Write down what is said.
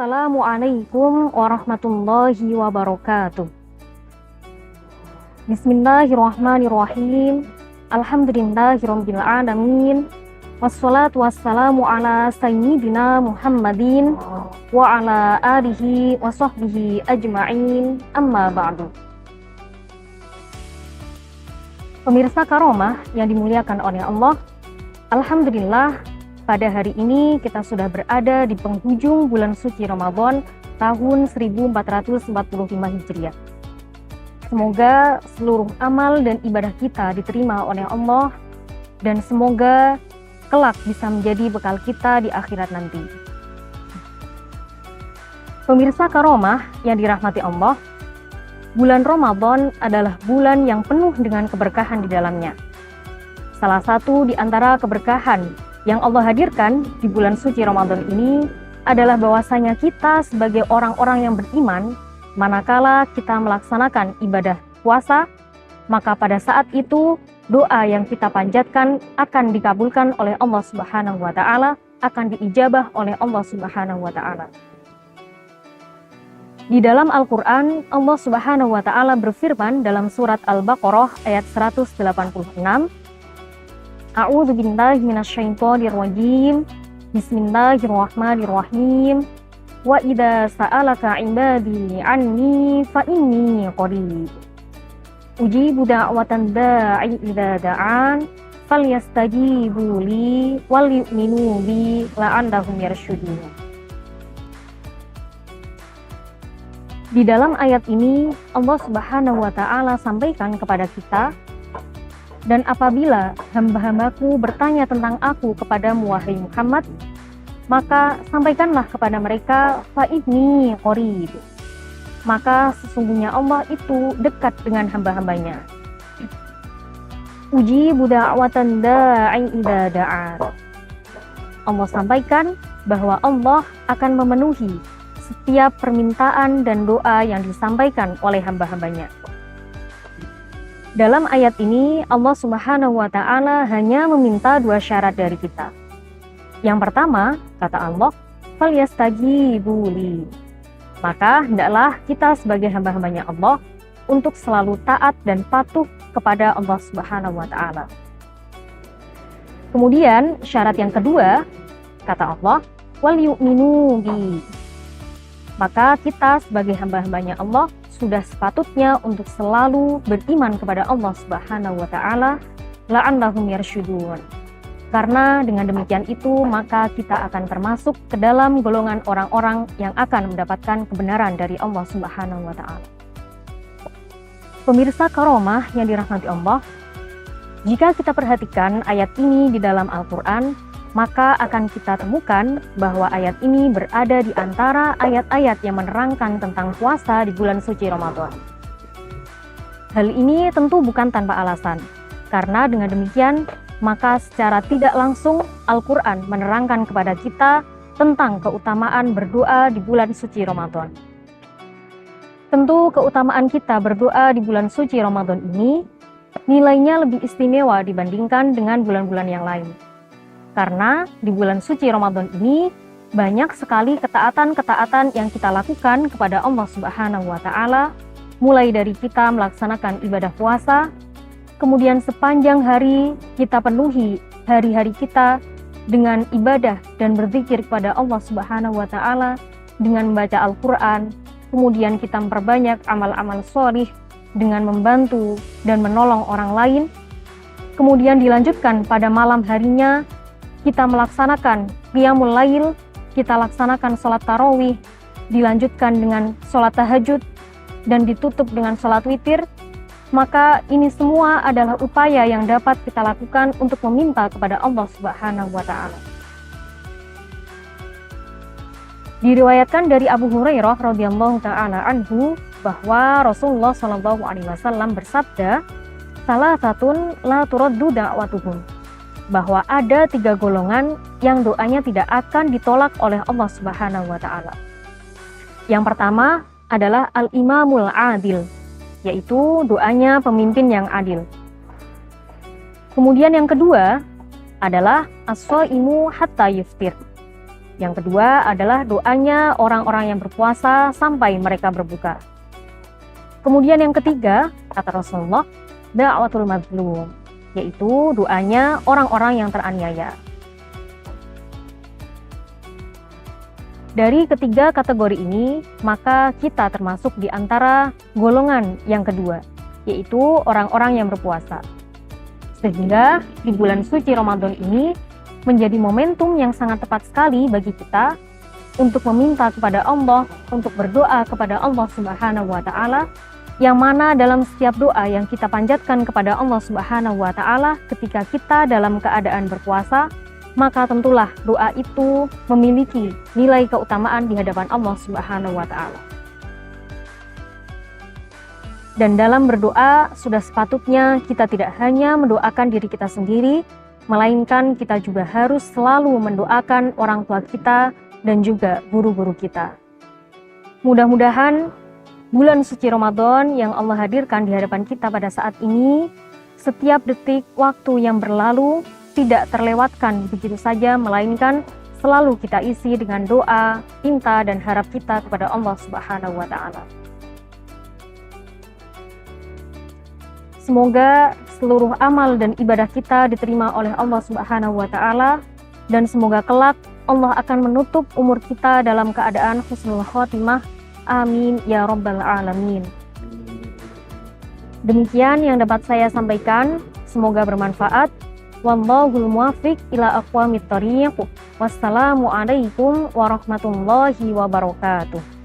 Assalamualaikum warahmatullahi wabarakatuh. Bismillahirrahmanirrahim. Alhamdulillahirabbil alamin. Wassalatu wassalamu ala sayyidina Muhammadin wa ala alihi wa sahbihi ajma'in. Amma ba'du. Pemirsa Karomah yang dimuliakan oleh Allah, alhamdulillah pada hari ini kita sudah berada di penghujung bulan suci Ramadan tahun 1445 Hijriah. Semoga seluruh amal dan ibadah kita diterima oleh Allah dan semoga kelak bisa menjadi bekal kita di akhirat nanti. Pemirsa Karomah yang dirahmati Allah, bulan Ramadan adalah bulan yang penuh dengan keberkahan di dalamnya. Salah satu di antara keberkahan yang Allah hadirkan di bulan suci Ramadan ini adalah bahwasanya kita sebagai orang-orang yang beriman, manakala kita melaksanakan ibadah puasa, maka pada saat itu doa yang kita panjatkan akan dikabulkan oleh Allah Subhanahu wa taala, akan diijabah oleh Allah Subhanahu wa taala. Di dalam Al-Qur'an, Allah Subhanahu wa taala berfirman dalam surat Al-Baqarah ayat 186, A'udzu billahi minasyaitonir rajim. Bismillahirrahmanirrahim. Wa idza sa'alaka 'ibadi 'anni fa inni qarib. Ujibu da'watan da'i idza da'an falyastajibu li wal yu'minu bi la'allahum yarshudun. Di dalam ayat ini Allah Subhanahu wa taala sampaikan kepada kita, dan apabila hamba-hambaku bertanya tentang aku kepadamu wahai Muhammad, maka sampaikanlah kepada mereka fa inni qarib. Maka sesungguhnya Allah itu dekat dengan hamba-hambanya. Ujibu da'watan da'i idza da'an. Allah sampaikan bahwa Allah akan memenuhi setiap permintaan dan doa yang disampaikan oleh hamba-hambanya. Dalam ayat ini Allah Subhanahu wa taala hanya meminta dua syarat dari kita. Yang pertama, kata Allah, falyastajibu li. Maka hendaklah kita sebagai hamba-hambanya Allah untuk selalu taat dan patuh kepada Allah Subhanahu wa taala. Kemudian syarat yang kedua, kata Allah, wal yu'minu bi. Maka kita sebagai hamba-hambanya Allah sudah sepatutnya untuk selalu beriman kepada Allah Subhanahu wa taala, la'allahum yarshudun. Karena dengan demikian itu maka kita akan termasuk ke dalam golongan orang-orang yang akan mendapatkan kebenaran dari Allah Subhanahu wa taala. Pemirsa Karomah yang dirahmati Allah, jika kita perhatikan ayat ini di dalam Al-Qur'an, maka akan kita temukan bahwa ayat ini berada di antara ayat-ayat yang menerangkan tentang puasa di bulan suci Ramadan. Hal ini tentu bukan tanpa alasan, karena dengan demikian, maka secara tidak langsung Al-Quran menerangkan kepada kita tentang keutamaan berdoa di bulan suci Ramadan. Tentu keutamaan kita berdoa di bulan suci Ramadan ini, nilainya lebih istimewa dibandingkan dengan bulan-bulan yang lain. Karena di bulan suci Ramadan ini banyak sekali ketaatan-ketaatan yang kita lakukan kepada Allah Subhanahu wa taala, mulai dari kita melaksanakan ibadah puasa, kemudian sepanjang hari kita penuhi hari-hari kita dengan ibadah dan berzikir kepada Allah Subhanahu wa taala dengan membaca Al-Qur'an, kemudian kita memperbanyak amal-amal sholih dengan membantu dan menolong orang lain. Kemudian dilanjutkan pada malam harinya kita melaksanakan qiyamul lail, kita laksanakan sholat tarawih, dilanjutkan dengan sholat tahajud, dan ditutup dengan sholat witir. Maka ini semua adalah upaya yang dapat kita lakukan untuk meminta kepada Allah Subhanahu wa taala. Diriwayatkan dari Abu Hurairah radhiyallahu taala anhu bahwa Rasulullah shallallahu alaihi wasallam bersabda, "Salasatun la turaddu da'watuhum." Bahwa ada 3 golongan yang doanya tidak akan ditolak oleh Allah Subhanahu wa taala. Yang pertama adalah al-imamul adil, yaitu doanya pemimpin yang adil. Kemudian yang kedua adalah as-shaimu hatta yuftir, Yang kedua adalah doanya orang-orang yang berpuasa sampai mereka berbuka. Kemudian yang ketiga, kata Rasulullah, da'watul mazlum, yaitu doanya orang-orang yang teraniaya. Dari ketiga kategori ini, maka kita termasuk di antara golongan yang kedua, yaitu orang-orang yang berpuasa. Sehingga di bulan suci Ramadan ini menjadi momentum yang sangat tepat sekali bagi kita untuk meminta kepada Allah, untuk berdoa kepada Allah Subhanahu wa Ta'ala, yang mana dalam setiap doa yang kita panjatkan kepada Allah Subhanahu wa Ta'ala ketika kita dalam keadaan berpuasa, maka tentulah doa itu memiliki nilai keutamaan di hadapan Allah Subhanahu wa Ta'ala. Dan dalam berdoa sudah sepatutnya kita tidak hanya mendoakan diri kita sendiri, melainkan kita juga harus selalu mendoakan orang tua kita dan juga guru-guru kita. Mudah-mudahan bulan suci Ramadan yang Allah hadirkan di hadapan kita pada saat ini, setiap detik waktu yang berlalu tidak terlewatkan begitu saja, melainkan selalu kita isi dengan doa, cinta, dan harap kita kepada Allah Subhanahu wa Ta'ala. Semoga seluruh amal dan ibadah kita diterima oleh Allah Subhanahu wa Ta'ala, dan semoga kelak Allah akan menutup umur kita dalam keadaan husnul khotimah. Amin ya rabbal alamin. Demikian yang dapat saya sampaikan, semoga bermanfaat. Wallahul muwaffiq ila aqwamit thoriq. Wassalamualaikum warahmatullahi wabarakatuh.